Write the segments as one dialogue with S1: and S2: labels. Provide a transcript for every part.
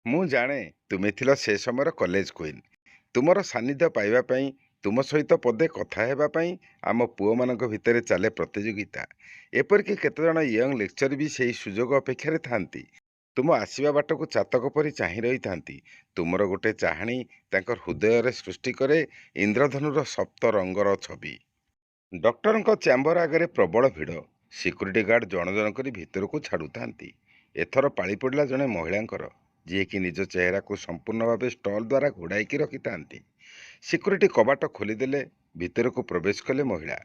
S1: ମୁଁ ଜାଣେ ତୁମେ ଥିଲ ସେ ସମୟର କଲେଜ କୁଇନ୍। ତୁମର ସାନ୍ନିଧ୍ୟ ପାଇବା ପାଇଁ, ତୁମ ସହିତ ପଦେ କଥା ହେବା ପାଇଁ ଆମ ପୁଅମାନଙ୍କ ଭିତରେ ଚାଲେ ପ୍ରତିଯୋଗିତା। ଏପରିକି କେତେଜଣ ୟଙ୍ଗ ଲେକ୍ଚର ବି ସେହି ସୁଯୋଗ ଅପେକ୍ଷାରେ ଥାଆନ୍ତି। ତୁମ ଆସିବା ବାଟକୁ ଚାତକ ପରି ଚାହିଁ ରହିଥାନ୍ତି। ତୁମର ଗୋଟେ ଚାହାଣୀ ତାଙ୍କ ହୃଦୟରେ ସୃଷ୍ଟି କରେ ଇନ୍ଦ୍ରଧନୁର ସପ୍ତ ରଙ୍ଗର ଛବି। ଡକ୍ଟରଙ୍କ ଚ୍ୟାମ୍ବର ଆଗରେ ପ୍ରବଳ ଭିଡ଼। ସିକ୍ୟୁରିଟି ଗାର୍ଡ ଜଣ ଜଣ କରି ଭିତରକୁ ଛାଡ଼ୁଥାନ୍ତି। ଏଥର ପାଳି ପଡ଼ିଲା ଜଣେ ମହିଳାଙ୍କର, ଯିଏକି ନିଜ ଚେହେରାକୁ ସମ୍ପୂର୍ଣ୍ଣ ଭାବେ ଷ୍ଟଲ୍ ଦ୍ୱାରା ଘୋଡ଼ାଇକି ରଖିଥାନ୍ତି। ସିକ୍ୟୁରିଟି କବାଟ ଖୋଲିଦେଲେ। ଭିତରକୁ ପ୍ରବେଶ କଲେ ମହିଳା।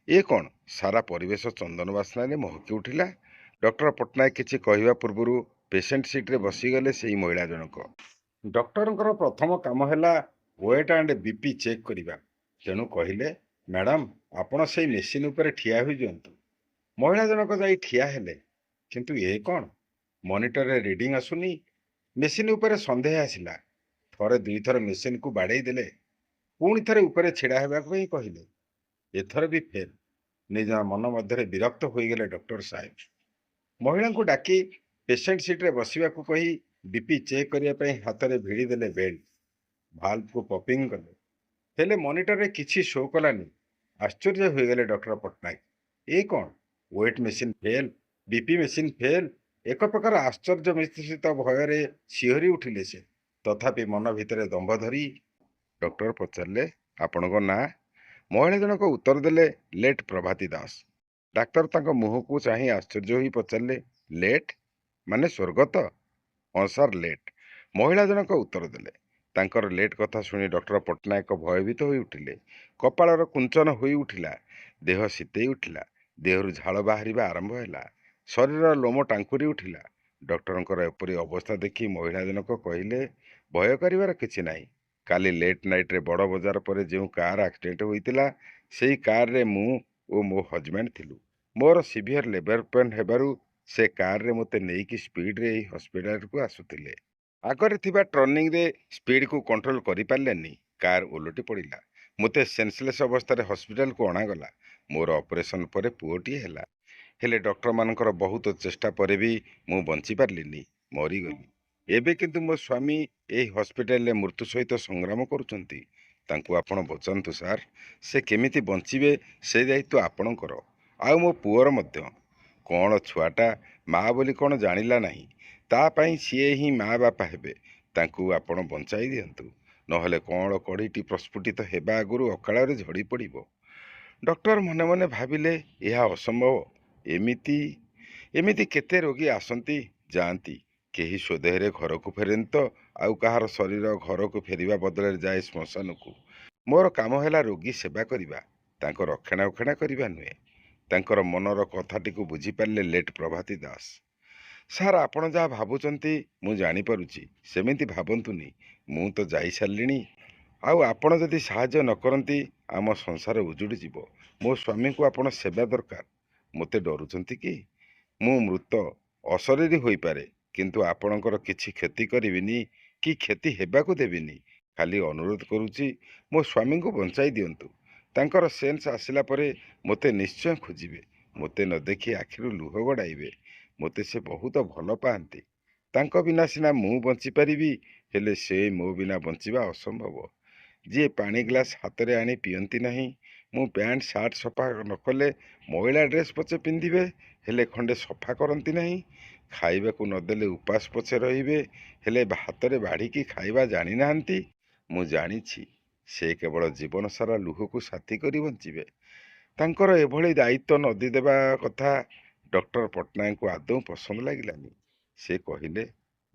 S1: ଏ କ'ଣ? ସାରା ପରିବେଶ ଚନ୍ଦନ ବାସ୍ନାରେ ମହକି ଉଠିଲା। ଡକ୍ଟର ପଟ୍ଟନାୟକ କିଛି କହିବା ପୂର୍ବରୁ ପେସେଣ୍ଟ ସିଟ୍ରେ ବସିଗଲେ ସେହି ମହିଳା ଜଣକ। ଡକ୍ଟରଙ୍କର ପ୍ରଥମ କାମ ହେଲା ୱେଟ୍ ଆଣ୍ଡ ବିପି ଚେକ୍ କରିବା। ତେଣୁ କହିଲେ, ମ୍ୟାଡ଼ାମ୍, ଆପଣ ସେଇ ମେସିନ୍ ଉପରେ ଠିଆ ହୋଇଯାଆନ୍ତୁ। ମହିଳା ଜଣକ ଯାଇ ଠିଆ ହେଲେ। କିନ୍ତୁ ଏ କ'ଣ? ମନିଟରରେ ରିଡିଂ ଆସୁନି। ମେସିନ୍ ଉପରେ ସନ୍ଦେହ ଆସିଲା। ଥରେ ଦୁଇଥର ମେସିନ୍କୁ ବାଡ଼େଇ ଦେଲେ। ପୁଣି ଥରେ ଉପରେ ଛିଡ଼ା ହେବାକୁ ହିଁ କହିଲେ। ଏଥର ବି ଫେଲ୍। ନିଜ ମନ ମଧ୍ୟରେ ବିରକ୍ତ ହୋଇଗଲେ ଡକ୍ଟର ସାହେବ। ମହିଳାଙ୍କୁ ଡାକି ପେସେଣ୍ଟ ସିଟ୍ରେ ବସିବାକୁ କହି ବିପି ଚେକ୍ କରିବା ପାଇଁ ହାତରେ ଭିଡ଼ି ଦେଲେ ବେଲ୍ଟ। ଭାଲ୍ଭକୁ ପପିଂ କଲେ। ହେଲେ ମନିଟରରେ କିଛି ଶୋ କଲାନି। ଆଶ୍ଚର୍ଯ୍ୟ ହୋଇଗଲେ ଡକ୍ଟର ପଟ୍ଟନାୟକ। ଏ କ'ଣ? Weight machine fail, BP machine fail. ଏକ ପ୍ରକାର ଆଶ୍ଚର୍ଯ୍ୟ ମିଶ୍ରିତ ଭୟରେ ଶିହରି ଉଠିଲେ ସେ। ତଥାପି ମନ ଭିତରେ ଦମ୍ଭ ଧରି ଡକ୍ଟର ପଚାରିଲେ, ଆପଣଙ୍କ ନାଁ? ମହିଳା ଜଣକ ଉତ୍ତର ଦେଲେ, ଲେଟ୍ ପ୍ରଭାତୀ ଦାସ। ଡାକ୍ତର ତାଙ୍କ ମୁହଁକୁ ଚାହିଁ ଆଶ୍ଚର୍ଯ୍ୟ ହୋଇ ପଚାରିଲେ, ଲେଟ୍ ମାନେ ସ୍ୱର୍ଗତ? ହଁ ସାର୍, ଲେଟ୍। ମହିଳା ଜଣକ ଉତ୍ତର ଦେଲେ। ତାଙ୍କର ଲେଟ୍ କଥା ଶୁଣି ଡକ୍ଟର ପଟ୍ଟନାୟକ ଭୟଭୀତ ହୋଇ ଉଠିଲେ। କପାଳର କୁଞ୍ଚନ ହୋଇ ଉଠିଲା। ଦେହ ଶୀତେଇ ଉଠିଲା। ଦେହରୁ ଝାଳ ବାହାରିବା ଆରମ୍ଭ ହେଲା। ଶରୀରର ଲୋମ ଟାଙ୍କୁରି ଉଠିଲା। ଡକ୍ଟରଙ୍କର ଏପରି ଅବସ୍ଥା ଦେଖି ମହିଳା ଜଣକ କହିଲେ, ଭୟ କରିବାର କିଛି ନାହିଁ। କାଲି ଲେଟ୍ ନାଇଟ୍ରେ ବଡ଼ ବଜାର ପରେ ଯେଉଁ କାର୍ ଆକ୍ସିଡେଣ୍ଟ ହୋଇଥିଲା, ସେହି କାର୍ରେ ମୁଁ ଓ ମୋ ହଜବ୍ୟାଣ୍ଡ ଥିଲୁ। ମୋର ସିଭିୟର ଲେବର ପେନ୍ ହେବାରୁ ସେ କାର୍ରେ ମୋତେ ନେଇକି ସ୍ପିଡ୍ରେ ଏହି ହସ୍ପିଟାଲକୁ ଆସୁଥିଲେ। ଆଗରେ ଥିବା ଟର୍ଣ୍ଣିଂରେ ସ୍ପିଡ୍କୁ କଣ୍ଟ୍ରୋଲ କରିପାରିଲେନି। କାର୍ ଓଲଟି ପଡ଼ିଲା। ମୋତେ ସେନ୍ସଲେସ୍ ଅବସ୍ଥାରେ ହସ୍ପିଟାଲକୁ ଅଣାଗଲା। ମୋର ଅପରେସନ୍ ପରେ ପୁଅଟିଏ ହେଲା। ହେଲେ ଡକ୍ଟରମାନଙ୍କର ବହୁତ ଚେଷ୍ଟା ପରେ ବି ମୁଁ ବଞ୍ଚିପାରିଲିନି, ମରିଗଲି। ଏବେ କିନ୍ତୁ ମୋ ସ୍ୱାମୀ ଏହି ହସ୍ପିଟାଲରେ ମୃତ୍ୟୁ ସହିତ ସଂଗ୍ରାମ କରୁଛନ୍ତି। ତାଙ୍କୁ ଆପଣ ବଚାନ୍ତୁ ସାର୍। ସେ କେମିତି ବଞ୍ଚିବେ ସେ ଦାୟିତ୍ୱ ଆପଣଙ୍କର, ଆଉ ମୋ ପୁଅର ମଧ୍ୟ। କ'ଣ ଛୁଆଟା, ମା ବୋଲି କ'ଣ ଜାଣିଲା ନାହିଁ। ତା ପାଇଁ ସିଏ ହିଁ ମା ବାପା ହେବେ। ତାଙ୍କୁ ଆପଣ ବଞ୍ଚାଇ ଦିଅନ୍ତୁ। ନହେଲେ କଅଁଳ କଢ଼ିଟି ପ୍ରସ୍ଫୁଟିତ ହେବା ଆଗରୁ ଅକାଳରେ ଝଡ଼ି ପଡ଼ିବ। ଡକ୍ଟର ମନେ ମନେ ଭାବିଲେ, ଏହା ଅସମ୍ଭବ। ଏମିତି ଏମିତି କେତେ ରୋଗୀ ଆସନ୍ତି, ଯାଆନ୍ତି। କେହି ସ୍ୱଦେହରେ ଘରକୁ ଫେରେନ୍ତି ତ ଆଉ କାହାର ଶରୀର ଘରକୁ ଫେରିବା ବଦଳରେ ଯାଏ ଶ୍ମଶାନକୁ। ମୋର କାମ ହେଲା ରୋଗୀ ସେବା କରିବା, ତାଙ୍କ ରକ୍ଷଣାବେକ୍ଷଣ କରିବା ନୁହେଁ। ତାଙ୍କର ମନର କଥାଟିକୁ ବୁଝିପାରିଲେ ଲେଟ୍ ପ୍ରଭାତୀ ଦାସ। ସାର୍, ଆପଣ ଯାହା ଭାବୁଛନ୍ତି ମୁଁ ଜାଣିପାରୁଛି। ସେମିତି ଭାବନ୍ତୁନି। ମୁଁ ତ ଯାଇସାରିଲିଣି। ଆଉ ଆପଣ ଯଦି ସାହାଯ୍ୟ ନ କରନ୍ତି ଆମ ସଂସାର ଉଜୁଡ଼ିଯିବ। ମୋ ସ୍ୱାମୀଙ୍କୁ ଆପଣ ସେବା ଦରକାର। ମୋତେ ଡରୁଛନ୍ତି କି? ମୁଁ ମୃତ, ଅଶରୀରୀ ହୋଇପାରେ, କିନ୍ତୁ ଆପଣଙ୍କର କିଛି କ୍ଷତି କରିବିନି କି କ୍ଷତି ହେବାକୁ ଦେବିନି। ଖାଲି ଅନୁରୋଧ କରୁଛି, ମୋ ସ୍ୱାମୀଙ୍କୁ ବଞ୍ଚାଇ ଦିଅନ୍ତୁ। ତାଙ୍କର ସେନ୍ସ ଆସିଲା ପରେ ମୋତେ ନିଶ୍ଚୟ ଖୋଜିବେ। ମୋତେ ନ ଦେଖି ଆଖିରୁ ଲୁହ ଗଡ଼ାଇବେ। ମୋତେ ସେ ବହୁତ ଭଲ ପାଆନ୍ତି। ତାଙ୍କ ବିନା ସିନା ମୁଁ ବଞ୍ଚିପାରିବି, ହେଲେ ସେ ମୋ ବିନା ବଞ୍ଚିବା ଅସମ୍ଭବ। ଯିଏ ପାଣି ଗ୍ଲାସ୍ ହାତରେ ଆଣି ପିଅନ୍ତି ନାହିଁ, ମୁଁ ପ୍ୟାଣ୍ଟ ସାର୍ଟ ସଫା ନ କଲେ ମଇଳା ଡ୍ରେସ୍ ପଛେ ପିନ୍ଧିବେ, ହେଲେ ଖଣ୍ଡେ ସଫା କରନ୍ତି ନାହିଁ। ଖାଇବାକୁ ନଦେଲେ ଉପାସ ପଛେ ରହିବେ, ହେଲେ ହାତରେ ବାଢ଼ିକି ଖାଇବା ଜାଣିନାହାନ୍ତି। ମୁଁ ଜାଣିଛି ସେ କେବଳ ଜୀବନ ସାରା ଲୁହକୁ ସାଥୀ କରି ବଞ୍ଚିବେ। ତାଙ୍କର ଏଭଳି ଦାୟିତ୍ୱ ନଦି ଦେବା କଥା ଡକ୍ଟର ପଟ୍ଟନାୟକଙ୍କୁ ଆଦୌ ପସନ୍ଦ ଲାଗିଲାନି। ସେ କହିଲେ,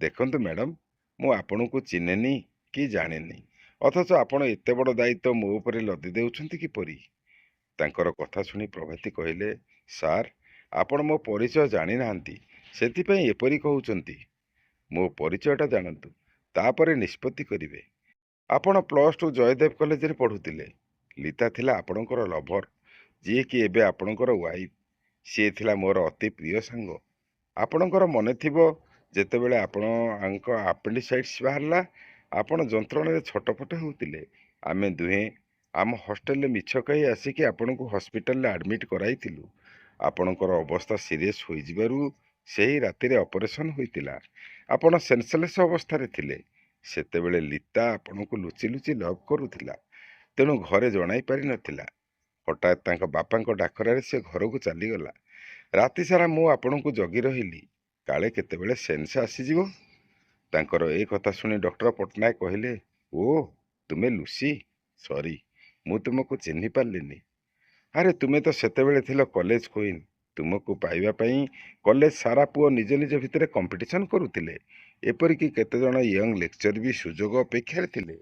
S1: ଦେଖନ୍ତୁ ମ୍ୟାଡ଼ାମ୍, ମୁଁ ଆପଣଙ୍କୁ ଚିହ୍ନେନି କି ଜାଣେନି, ଅଥଚ ଆପଣ ଏତେ ବଡ଼ ଦାୟିତ୍ୱ ମୋ ଉପରେ ଲଦି ଦେଉଛନ୍ତି କିପରି? ତାଙ୍କର କଥା ଶୁଣି ପ୍ରଭାତୀ କହିଲେ, ସାର୍, ଆପଣ ମୋ ପରିଚୟ ଜାଣିନାହାନ୍ତି, ସେଥିପାଇଁ ଏପରି କହୁଛନ୍ତି। ମୋ ପରିଚୟଟା ଜାଣନ୍ତୁ, ତାପରେ ନିଷ୍ପତ୍ତି କରିବେ। ଆପଣ +2 ଜୟଦେବ କଲେଜରେ ପଢ଼ୁଥିଲେ। ଲିତା ଥିଲା ଆପଣଙ୍କର ଲଭର, ଯିଏକି ଏବେ ଆପଣଙ୍କର ୱାଇଫ୍। ସିଏ ଥିଲା ମୋର ଅତି ପ୍ରିୟ ସାଙ୍ଗ। ଆପଣଙ୍କର ମନେ ଥିବ, ଯେତେବେଳେ ଆପଣଙ୍କ ଆପେଣ୍ଡିସାଇଟିସ୍ ବାହାରିଲା, ଆପଣ ଯନ୍ତ୍ରଣାରେ ଛଟପଟ ହେଉଥିଲେ। ଆମେ ଦୁହେଁ ଆମ ହଷ୍ଟେଲରେ ମିଛ କହି ଆସିକି ଆପଣଙ୍କୁ ହସ୍ପିଟାଲରେ ଆଡ଼ମିଟ୍ କରାଇଥିଲୁ। ଆପଣଙ୍କର ଅବସ୍ଥା ସିରିୟସ୍ ହୋଇଯିବାରୁ ସେହି ରାତିରେ ଅପରେସନ୍ ହୋଇଥିଲା। ଆପଣ ସେନ୍ସଲେସ୍ ଅବସ୍ଥାରେ ଥିଲେ। ସେତେବେଳେ ଲିତା ଆପଣଙ୍କୁ ଲୁଚି ଲୁଚି ଲଭ୍ କରୁଥିଲା, ତେଣୁ ଘରେ ଜଣାଇ ପାରିନଥିଲା। ହଠାତ୍ ତାଙ୍କ ବାପାଙ୍କ ଡାକରାରେ ସେ ଘରକୁ ଚାଲିଗଲା। ରାତି ସାରା ମୁଁ ଆପଣଙ୍କୁ ଜଗି ରହିଲି, କାଳେ କେତେବେଳେ ସେନ୍ସ ଆସିଯିବ। ତାଙ୍କର ଏ କଥା ଶୁଣି ଡକ୍ଟର ପଟ୍ଟନାୟକ କହିଲେ, ଓ ତୁମେ ଲୁସି? ସରି, ମୁଁ ତୁମକୁ ଚିହ୍ନି ପାରିଲିନି। ଆରେ ତୁମେ ତ ସେତେବେଳେ ଥିଲ କଲେଜ କୁଇନ୍। ତୁମକୁ ପାଇବା ପାଇଁ କଲେଜ ସାରା ପୁଅ ନିଜ ନିଜ ଭିତରେ କମ୍ପିଟିସନ୍ କରୁଥିଲେ। ଏପରିକି କେତେଜଣ ୟଙ୍ଗ ଲେକ୍ଚର ବି ସୁଯୋଗ ଅପେକ୍ଷାରେ ଥିଲେ।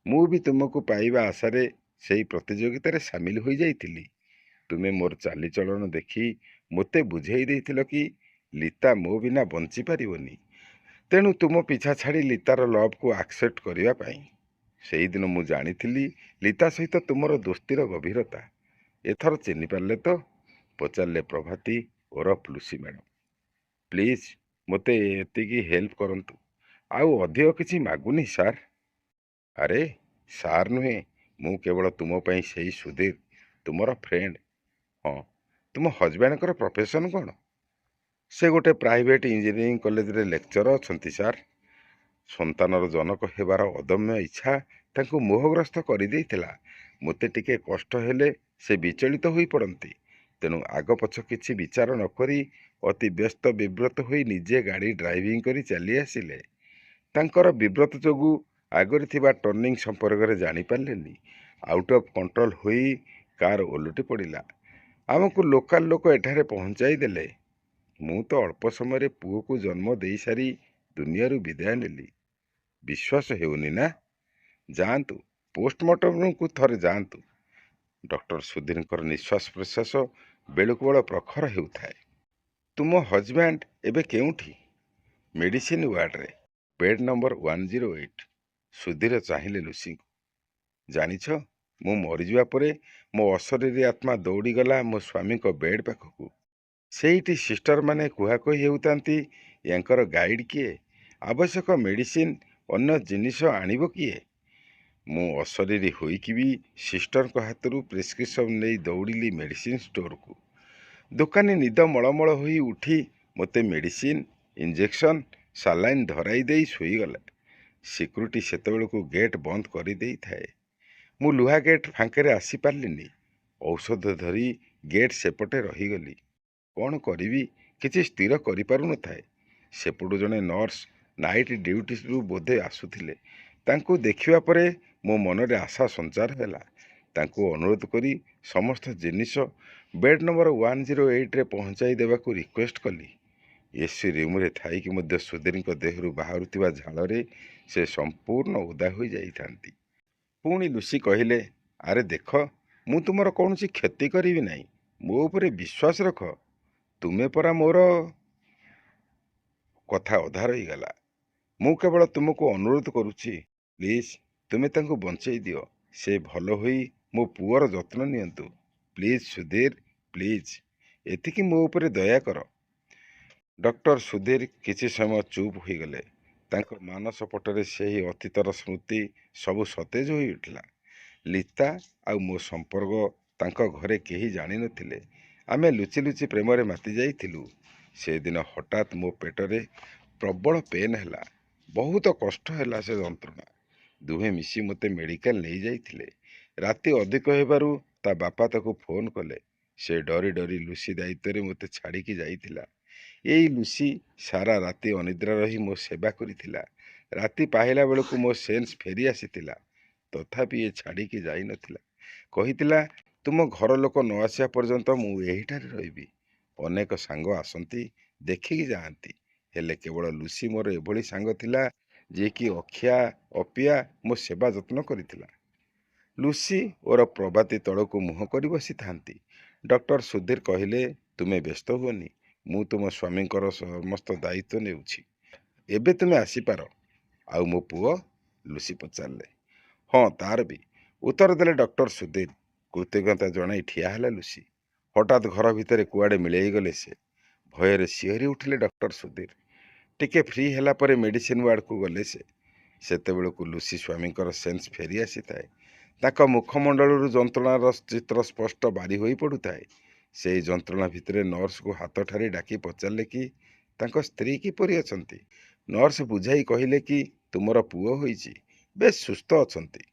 S1: ମୁଁ ବି ତୁମକୁ ପାଇବା ଆଶାରେ ସେହି ପ୍ରତିଯୋଗିତାରେ ସାମିଲ ହୋଇଯାଇଥିଲି। ତୁମେ ମୋର ଚାଲିଚଳନ ଦେଖି ମୋତେ ବୁଝେଇ ଦେଇଥିଲ କି ଲିତା ମୋ ବିନା ବଞ୍ଚିପାରିବନି। ତେଣୁ ତୁମ ପିଛା ଛାଡ଼ି ଲିତାର ଲଭ୍କୁ ଆକ୍ସେପ୍ଟ କରିବା ପାଇଁ। ସେଇଦିନ ମୁଁ ଜାଣିଥିଲି ଲିତା ସହିତ ତୁମର ଦୋସ୍ତିର ଗଭୀରତା। ଏଥର ଚିହ୍ନି ପାରିଲେ ତ? ପଚାରିଲେ ପ୍ରଭାତୀ ଓରଫ ଲୁସି ମ୍ୟାଡ଼ାମ। ପ୍ଲିଜ୍ ମୋତେ ଏତିକି ହେଲ୍ପ କରନ୍ତୁ। ଆଉ ଅଧିକ କିଛି ମାଗୁନି ସାର୍। ଆରେ ସାର୍ ନୁହେଁ, ମୁଁ କେବଳ ତୁମ ପାଇଁ ସେଇ ସୁଧୀର, ତୁମର ଫ୍ରେଣ୍ଡ। ହଁ, ତୁମ ହଜବ୍ୟାଣ୍ଡଙ୍କର ପ୍ରଫେସନ୍ କ'ଣ? ସେ ଗୋଟେ ପ୍ରାଇଭେଟ୍ ଇଞ୍ଜିନିୟରିଂ କଲେଜରେ ଲେକ୍ଚର ଅଛନ୍ତି ସାର୍। ସନ୍ତାନର ଜନକ ହେବାର ଅଦମ୍ୟ ଇଚ୍ଛା ତାଙ୍କୁ ମୋହଗ୍ରସ୍ତ କରିଦେଇଥିଲା। ମୋତେ ଟିକେ କଷ୍ଟ ହେଲେ ସେ ବିଚଳିତ ହୋଇପଡ଼ନ୍ତି। ତେଣୁ ଆଗ ପଛ କିଛି ବିଚାର ନ କରି ଅତି ବ୍ୟସ୍ତ ବିବ୍ରତ ହୋଇ ନିଜେ ଗାଡ଼ି ଡ୍ରାଇଭିଂ କରି ଚାଲି ଆସିଲେ। ତାଙ୍କର ବିବ୍ରତ ଯୋଗୁଁ ଆଗରେ ଥିବା ଟର୍ଣ୍ଣିଂ ସମ୍ପର୍କରେ ଜାଣିପାରିଲେନି। ଆଉଟ୍ ଅଫ୍ କଣ୍ଟ୍ରୋଲ ହୋଇ କାର୍ ଓଲଟି ପଡ଼ିଲା। ଆମକୁ ଲୋକାଲ ଲୋକ ଏଠାରେ ପହଞ୍ଚାଇ ଦେଲେ। ମୁଁ ତ ଅଳ୍ପ ସମୟରେ ପୁଅକୁ ଜନ୍ମ ଦେଇସାରି ଦୁନିଆରୁ ବିଦାୟ ନେଲି। ବିଶ୍ୱାସ ହେଉନି ନା? ଯାଆନ୍ତୁ, ପୋଷ୍ଟମର୍ଟମକୁ ଥରେ ଯାଆନ୍ତୁ। ଡକ୍ଟର ସୁଧୀରଙ୍କର ନିଶ୍ୱାସ ପ୍ରଶ୍ୱାସ ବେଳକୁ ବେଳ ପ୍ରଖର ହେଉଥାଏ। ତୁମ ହଜବ୍ୟାଣ୍ଡ ଏବେ କେଉଁଠି? ମେଡିସିନ ୱାର୍ଡରେ, ବେଡ୍ ନମ୍ବର 108। ସୁଧୀର ଚାହିଁଲେ ଲୁସିଙ୍କୁ। ଜାଣିଛ, ମୁଁ ମରିଯିବା ପରେ ମୋ ଅଶରୀରୀ ଆତ୍ମା ଦୌଡ଼ିଗଲା ମୋ ସ୍ୱାମୀଙ୍କ ବେଡ୍ ପାଖକୁ। ସେଇଠି ସିଷ୍ଟରମାନେ କୁହାକୁହି ହେଉଥାନ୍ତି, ୟାଙ୍କର ଗାଇଡ୍ କିଏ? ଆବଶ୍ୟକ ମେଡିସିନ, ଅନ୍ୟ ଜିନିଷ ଆଣିବ କିଏ? ମୁଁ ଅଶରୀରୀ ହୋଇକି ବି ସିଷ୍ଟରଙ୍କ ହାତରୁ ପ୍ରେସ୍କ୍ରିପସନ୍ ନେଇ ଦୌଡ଼ିଲି ମେଡିସିନ ଷ୍ଟୋରକୁ। ଦୋକାନୀ ନିଦ ମଳମଳ ହୋଇ ଉଠି ମୋତେ ମେଡିସିନ, ଇଞ୍ଜେକ୍ସନ, ସାଲାଇନ୍ ଧରାଇ ଦେଇ ଶୋଇଗଲା। ସିକ୍ୟୁରିଟି ସେତେବେଳକୁ ଗେଟ୍ ବନ୍ଦ କରିଦେଇଥାଏ। ମୁଁ ଲୁହା ଗେଟ୍ ଫାଙ୍କରେ ଆସିପାରିଲିନି। ଔଷଧ ଧରି ଗେଟ୍ ସେପଟେ ରହିଗଲି। କ'ଣ କରିବି କିଛି ସ୍ଥିର କରିପାରୁନଥାଏ। ସେପଟୁ ଜଣେ ନର୍ସ ନାଇଟ୍ ଡ୍ୟୁଟିରୁ ବୋଧେ ଆସୁଥିଲେ। ତାଙ୍କୁ ଦେଖିବା ପରେ ମୋ ମନରେ ଆଶା ସଞ୍ଚାର ହେଲା। ତାଙ୍କୁ ଅନୁରୋଧ କରି ସମସ୍ତ ଜିନିଷ ବେଡ୍ ନମ୍ବର 108ରେ ପହଞ୍ଚାଇ ଦେବାକୁ ରିକ୍ୱେଷ୍ଟ କଲି। ଏସି ରୁମ୍ରେ ଥାଇକି ମଧ୍ୟ ସୁଧୀରଙ୍କ ଦେହରୁ ବାହାରୁଥିବା ଝାଳରେ ସେ ସମ୍ପୂର୍ଣ୍ଣ ଓଦା ହୋଇଯାଇଥାନ୍ତି। ପୁଣି ଲୁସି କହିଲେ, ଆରେ ଦେଖ, ମୁଁ ତୁମର କୌଣସି କ୍ଷତି କରିବି ନାହିଁ। ମୋ ଉପରେ ବିଶ୍ୱାସ ରଖ। ତୁମେ ପରା ମୋର। କଥା ଅଧା ରହିଗଲା। ମୁଁ କେବଳ ତୁମକୁ ଅନୁରୋଧ କରୁଛି, ପ୍ଲିଜ୍ ତୁମେ ତାଙ୍କୁ ବଞ୍ଚେଇ ଦିଅ। ସେ ଭଲ ହୋଇ ମୋ ପୁଅର ଯତ୍ନ ନିଅନ୍ତୁ। ପ୍ଲିଜ୍ ସୁଧୀର, ପ୍ଲିଜ୍ ଏତିକି ମୋ ଉପରେ ଦୟା କର। ଡକ୍ଟର ସୁଧୀର କିଛି ସମୟ ଚୁପ୍ ହୋଇଗଲେ। ତାଙ୍କ ମାନସ ପଟରେ ସେହି ଅତୀତର ସ୍ମୃତି ସବୁ ସତେଜ ହୋଇ ଉଠିଲା। ଲିତା ଆଉ ମୋ ସମ୍ପର୍କ ତାଙ୍କ ଘରେ କେହି ଜାଣିନଥିଲେ। ଆମେ ଲୁଚି ଲୁଚି ପ୍ରେମରେ ମାତି ଯାଇଥିଲୁ। ସେଦିନ ହଠାତ୍ ମୋ ପେଟରେ ପ୍ରବଳ ପେନ୍ ହେଲା। ବହୁତ କଷ୍ଟ ହେଲା ସେ ଯନ୍ତ୍ରଣା। ଦୁହେଁ ମିଶି ମୋତେ ମେଡ଼ିକାଲ ନେଇଯାଇଥିଲେ। ରାତି ଅଧିକ ହେବାରୁ ତା ବାପା ତାକୁ ଫୋନ୍ କଲେ। ସେ ଡରି ଡରି ଲୁସି ଦାୟିତ୍ୱରେ ମୋତେ ଛାଡ଼ିକି ଯାଇଥିଲା। ଏଇ ଲୁସି ସାରା ରାତି ଅନିଦ୍ରା ରହି ମୋ ସେବା କରିଥିଲା। ରାତି ପାହିଲା ବେଳକୁ ମୋ ସେନ୍ସ ଫେରି ଆସିଥିଲା। ତଥାପି ଏ ଛାଡ଼ିକି ଯାଇନଥିଲା। କହିଥିଲା, ତୁମ ଘର ଲୋକ ନ ଆସିବା ପର୍ଯ୍ୟନ୍ତ ମୁଁ ଏହିଠାରେ ରହିବି। ଅନେକ ସାଙ୍ଗ ଆସନ୍ତି, ଦେଖିକି ଯାଆନ୍ତି। ହେଲେ କେବଳ ଲୁସି ମୋର ଏଭଳି ସାଙ୍ଗ ଥିଲା ଯିଏକି ଅଖିଆ ଅପିଆ ମୋ ସେବା ଯତ୍ନ କରିଥିଲା। ଲୁସି ଓର ପ୍ରଭାତୀ ତଳକୁ ମୁହଁ କରି ବସିଥାନ୍ତି। ଡକ୍ଟର ସୁଧୀର କହିଲେ, ତୁମେ ବ୍ୟସ୍ତ ହୁଅନି, ମୁଁ ତୁମ ସ୍ୱାମୀଙ୍କର ସମସ୍ତ ଦାୟିତ୍ୱ ନେଉଛି। ଏବେ ତୁମେ ଆସିପାର। ଆଉ ମୋ ପୁଅ? ଲୁସି ପଚାରିଲେ। ହଁ, ତାର ବି, ଉତ୍ତର ଦେଲେ ଡକ୍ଟର ସୁଧୀର। କୃତଜ୍ଞତା ଜଣାଇ ଠିଆ ହେଲା ଲୁସି। ହଠାତ୍ ଘର ଭିତରେ କୁଆଡ଼େ ମିଳେଇଗଲେ ସେ। ଭୟରେ ଶିହରି ଉଠିଲେ ଡକ୍ଟର ସୁଧୀର। ଟିକେ ଫ୍ରି ହେଲା ପରେ ମେଡିସିନ ୱାର୍ଡକୁ ଗଲେ ସେ। ସେତେବେଳକୁ ଲୁସି ସ୍ୱାମୀଙ୍କର ସେନ୍ସ ଫେରି ଆସିଥାଏ। ତାଙ୍କ ମୁଖମଣ୍ଡଳରୁ ଯନ୍ତ୍ରଣାର ଚିତ୍ର ସ୍ପଷ୍ଟ ବାରି ହୋଇ ପଡ଼ୁଥାଏ। ସେହି ଯନ୍ତ୍ରଣା ଭିତରେ ନର୍ସକୁ ହାତ ଠାରି ଡାକି ପଚାରିଲେ କି ତାଙ୍କ ସ୍ତ୍ରୀ କିପରି ଅଛନ୍ତି। ନର୍ସ ବୁଝାଇ କହିଲେ କି ତୁମର ପୁଅ ହୋଇଛି, ବେଶ୍ ସୁସ୍ଥ ଅଛନ୍ତି।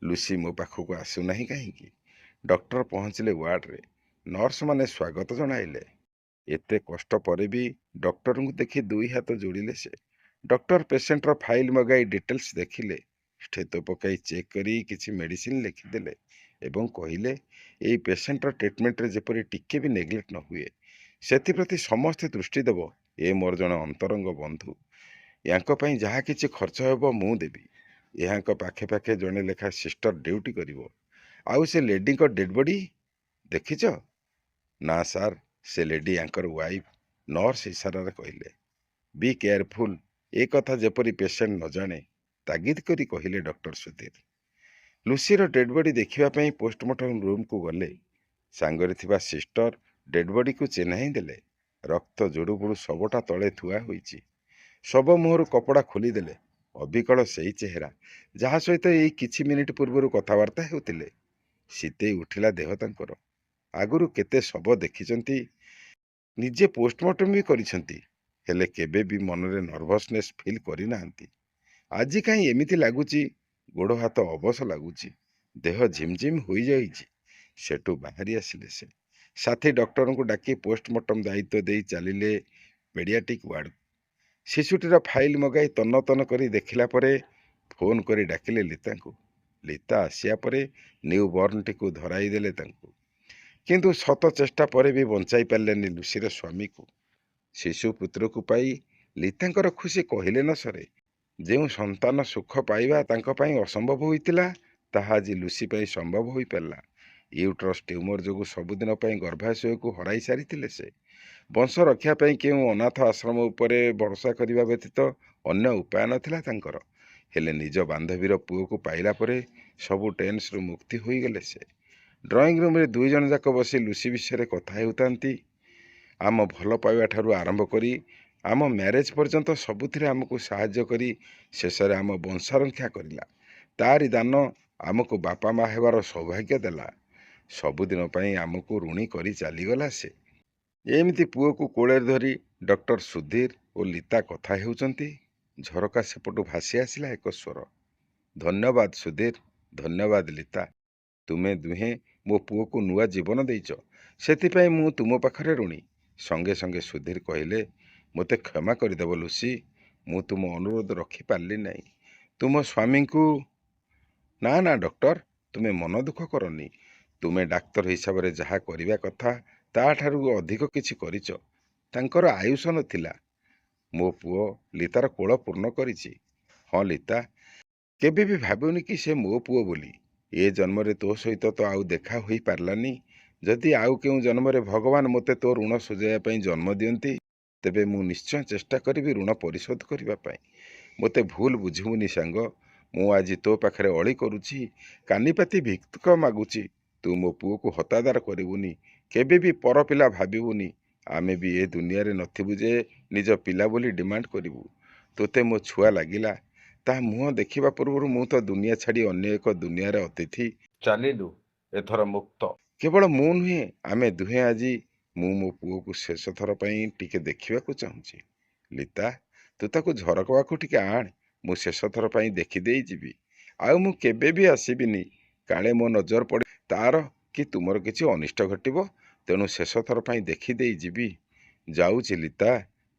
S1: ଲୁସି ମୋ ପାଖକୁ ଆସୁନାହିଁ କାହିଁକି? ଡକ୍ଟର ପହଞ୍ଚିଲେ ୱାର୍ଡରେ। ନର୍ସମାନେ ସ୍ୱାଗତ ଜଣାଇଲେ। ଏତେ କଷ୍ଟ ପରେ ବି ଡକ୍ଟରଙ୍କୁ ଦେଖି ଦୁଇ ହାତ ଯୋଡ଼ିଲେ ସେ। ଡକ୍ଟର ପେସେଣ୍ଟର ଫାଇଲ ମଗାଇ ଡିଟେଲ୍ସ ଦେଖିଲେ। ଷ୍ଟେଥୋ ପକାଇ ଚେକ୍ କରି କିଛି ମେଡିସିନ ଲେଖିଦେଲେ ଏବଂ କହିଲେ ଏଇ ପେସେଣ୍ଟର ଟ୍ରିଟମେଣ୍ଟରେ ଯେପରି ଟିକେ ବି ନେଗ୍ଲେକ୍ଟ ନ ହୁଏ, ସେଥିପ୍ରତି ସମସ୍ତେ ଦୃଷ୍ଟି ଦେବ। ଏ ମୋର ଜଣେ ଅନ୍ତରଙ୍ଗ ବନ୍ଧୁ। ୟାଙ୍କ ପାଇଁ ଯାହା କିଛି ଖର୍ଚ୍ଚ ହେବ ମୁଁ ଦେବି। ଏହାଙ୍କ ପାଖେ ପାଖେ ଜଣେ ଲେଖା ସିଷ୍ଟର ଡ୍ୟୁଟି କରିବ। ଆଉ ସେ ଲେଡିଙ୍କ ଡେଡ୍ ବଡି ଦେଖିଛ? ନା ସାର୍, ସେ ଲେଡି ୟାଙ୍କର ୱାଇଫ୍। ନର୍ସ ଇସାରାରେ କହିଲେ। ବି କେୟାରଫୁଲ୍, ଏ କଥା ଯେପରି ପେସେଣ୍ଟ ନ ଜାଣେ, ତାଗିଦ କରି କହିଲେ ଡକ୍ଟର ସୁଧୀର। ଲୁସିର ଡେଡ୍ ବଡି ଦେଖିବା ପାଇଁ ପୋଷ୍ଟମର୍ଟମ ରୁମ୍କୁ ଗଲେ। ସାଙ୍ଗରେ ଥିବା ସିଷ୍ଟର ଡେଡ୍ ବଡିକୁ ଚିହ୍ନାଇ ଦେଲେ। ରକ୍ତ ଜୁଡୁବୁଡୁ ଶବଟା ତଳେ ଥୁଆ ହୋଇଛି। ଶବ ମୁହଁରୁ କପଡ଼ା ଖୋଲିଦେଲେ। ଅବିକଳ ସେଇ ଚେହେରା, ଯାହା ସହିତ ଏଇ କିଛି ମିନିଟ୍ ପୂର୍ବରୁ କଥାବାର୍ତ୍ତା ହେଉଥିଲେ। ଶୀତେଇ ଉଠିଲା ଦେହ ତାଙ୍କର। ଆଗରୁ କେତେ ଶବ ଦେଖିଛନ୍ତି, ନିଜେ ପୋଷ୍ଟମର୍ଟମ ବି କରିଛନ୍ତି, ହେଲେ କେବେ ବି ମନରେ ନର୍ଭସନେସ୍ ଫିଲ୍ କରିନାହାନ୍ତି। ଆଜି କାହିଁ ଏମିତି ଲାଗୁଛି, ଗୋଡ଼ ହାତ ଅବଶ ଲାଗୁଛି, ଦେହ ଝିମଝିମ ହୋଇଯାଇଛି। ସେଠୁ ବାହାରି ଆସିଲେ ସେ। ସାଥୀ ଡକ୍ଟରଙ୍କୁ ଡାକି ପୋଷ୍ଟମର୍ଟମ ଦାୟିତ୍ୱ ଦେଇ ଚାଲିଲେ ପେଡିଆଟ୍ରିକ୍ ୱାର୍ଡକୁ। ଶିଶୁଟିର ଫାଇଲ ମଗାଇ ତନ୍ନ ତନ୍ନ କରି ଦେଖିଲା ପରେ ଫୋନ୍ କରି ଡାକିଲେ ଲିତାଙ୍କୁ। ଲିତା ଆସିବା ପରେ ନ୍ୟୁ ବର୍ଣ୍ଣଟିକୁ ଧରାଇ ଦେଲେ ତାଙ୍କୁ। କିନ୍ତୁ ଶତ ଚେଷ୍ଟା ପରେ ବି ବଞ୍ଚାଇ ପାରିଲେନି ଲୁସିର ସ୍ୱାମୀକୁ। ଶିଶୁ ପୁତ୍ରକୁ ପାଇ ଲିତାଙ୍କର ଖୁସି କହିଲେ ନ ସରେ। ଯେଉଁ ସନ୍ତାନ ସୁଖ ପାଇବା ତାଙ୍କ ପାଇଁ ଅସମ୍ଭବ ହୋଇଥିଲା, ତାହା ଆଜି ଲୁସି ପାଇଁ ସମ୍ଭବ ହୋଇପାରିଲା। ୟୁଟ୍ରସ୍ ଟ୍ୟୁମର ଯୋଗୁଁ ସବୁଦିନ ପାଇଁ ଗର୍ଭାଶୟକୁ ହରାଇ ସାରିଥିଲେ ସେ। ବଂଶ ରକ୍ଷା ପାଇଁ କେଉଁ ଅନାଥ ଆଶ୍ରମ ଉପରେ ଭରସା କରିବା ବ୍ୟତୀତ ଅନ୍ୟ ଉପାୟ ନଥିଲା ତାଙ୍କର। ହେଲେ ନିଜ ବାନ୍ଧବୀର ପୁଅକୁ ପାଇଲା ପରେ ସବୁ ଟେନ୍ସରୁ ମୁକ୍ତି ହୋଇଗଲେ ସେ। ଡ୍ରଇଂ ରୁମ୍ରେ ଦୁଇ ଜଣ ଯାକ ବସି ଲୁସି ବିଷୟରେ କଥା ହେଉଥାନ୍ତି। ଆମ ଭଲ ପାଇବା ଠାରୁ ଆରମ୍ଭ କରି ଆମ ମ୍ୟାରେଜ ପର୍ଯ୍ୟନ୍ତ ସବୁଥିରେ ଆମକୁ ସାହାଯ୍ୟ କରି ଶେଷରେ ଆମ ବଂଶରକ୍ଷା କରିଲା। ତାରି ଦାନ ଆମକୁ ବାପା ମା ହେବାର ସୌଭାଗ୍ୟ ଦେଲା। ସବୁଦିନ ପାଇଁ ଆମକୁ ଋଣୀ କରି ଚାଲିଗଲା ସେ। ଏମିତି ପୁଅକୁ କୋଳରେ ଧରି ଡକ୍ଟର ସୁଧୀର ଓ ଲିତା କଥା ହେଉଛନ୍ତି। ଝରକା ସେପଟୁ ଭାସି ଆସିଲା ଏକ ସ୍ୱର। ଧନ୍ୟବାଦ ସୁଧୀର, ଧନ୍ୟବାଦ ଲିତା। ତୁମେ ଦୁହେଁ ମୋ ପୁଅକୁ ନୂଆ ଜୀବନ ଦେଇଛ, ସେଥିପାଇଁ ମୁଁ ତୁମ ପାଖରେ ଋଣୀ। ସଙ୍ଗେ ସଙ୍ଗେ ସୁଧୀର କହିଲେ, ମୋତେ କ୍ଷମା କରିଦେବ ଲୁସି, ମୁଁ ତୁମ ଅନୁରୋଧ ରଖିପାରିଲି ନାହିଁ। ତୁମ ସ୍ୱାମୀଙ୍କୁ। ନା ନା ଡକ୍ଟର, ତୁମେ ମନ ଦୁଃଖ କରନି। ତୁମେ ଡାକ୍ତର ହିସାବରେ ଯାହା କରିବା କଥା ତାଠାରୁ ଅଧିକ କିଛି କରିଛ। ତାଙ୍କର ଆୟୁଷ ନଥିଲା। ମୋ ପୁଅ ଲିତାର କୋଳ ପୂର୍ଣ୍ଣ କରିଛି। ହଁ ଲିତା, କେବେ ବି ଭାବୁନି କି ସେ ମୋ ପୁଅ ବୋଲି। ଏ ଜନ୍ମରେ ତୋ ସହିତ ତ ଆଉ ଦେଖା ହୋଇପାରିଲାନି। ଯଦି ଆଉ କେଉଁ ଜନ୍ମରେ ଭଗବାନ ମୋତେ ତୋ ଋଣ ସୁଝାଇବା ପାଇଁ ଜନ୍ମ ଦିଅନ୍ତି, ତେବେ ମୁଁ ନିଶ୍ଚୟ ଚେଷ୍ଟା କରିବି ଋଣ ପରିଶୋଧ କରିବା ପାଇଁ। ମୋତେ ଭୁଲ ବୁଝିବୁନି ସାଙ୍ଗ। ମୁଁ ଆଜି ତୋ ପାଖରେ ଅଳି କରୁଛି, କାନିପାତି ଭିକ ମାଗୁଛି। ତୁ ମୋ ପୁଅକୁ ହତାଦାର କରିବୁନି, କେବେ ବି ପର ପିଲା ଭାବିବୁନି। ଆମେ ବି ଏ ଦୁନିଆରେ ନଥିବୁ ଯେ ନିଜ ପିଲା ବୋଲି ଡିମାଣ୍ଡ କରିବୁ। ତୋତେ ମୋ ଛୁଆ ଲାଗିଲା, ତା ମୁହଁ ଦେଖିବା ପୂର୍ବରୁ ମୁଁ ତ ଦୁନିଆ ଛାଡ଼ି ଅନ୍ୟ ଏକ ଦୁନିଆରେ ଅତିଥି। ଚାଲିଲୁ ଏଥର ମୁକ୍ତ। କେବଳ ମୁଁ ନୁହେଁ, ଆମେ ଦୁହେଁ ଆଜି। ମୁଁ ମୋ ପୁଅକୁ ଶେଷ ଥର ପାଇଁ ଟିକେ ଦେଖିବାକୁ ଚାହୁଁଛି। ଲିତା, ତୁ ତାକୁ ଝରକା ପାଖକୁ ଟିକେ ଆଣ, ମୁଁ ଶେଷ ଥର ପାଇଁ ଦେଖିଦେଇ ଯିବି। ଆଉ ମୁଁ କେବେ ବି ଆସିବିନି, କାଳେ ମୋ ନଜର ପଡ଼େ ତାର କି ତୁମର କିଛି ଅନିଷ୍ଟ ଘଟିବ। ତେଣୁ ଶେଷ ଥର ପାଇଁ ଦେଖିଦେଇ ଯିବି। ଯାଉଛି ଲିତା,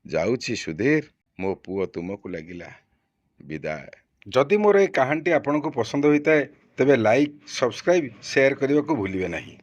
S1: ଯାଉଛି ସୁଧୀର। ମୋ ପୁଅ ତୁମକୁ ଲାଗିଲା। ବିଦାୟ। ଯଦି ମୋର ଏ କାହାଣୀଟି ଆପଣଙ୍କୁ ପସନ୍ଦ ହୋଇଥାଏ, ତେବେ ଲାଇକ୍, ସବସ୍କ୍ରାଇବ୍, ସେୟାର କରିବାକୁ ଭୁଲିବେ ନାହିଁ।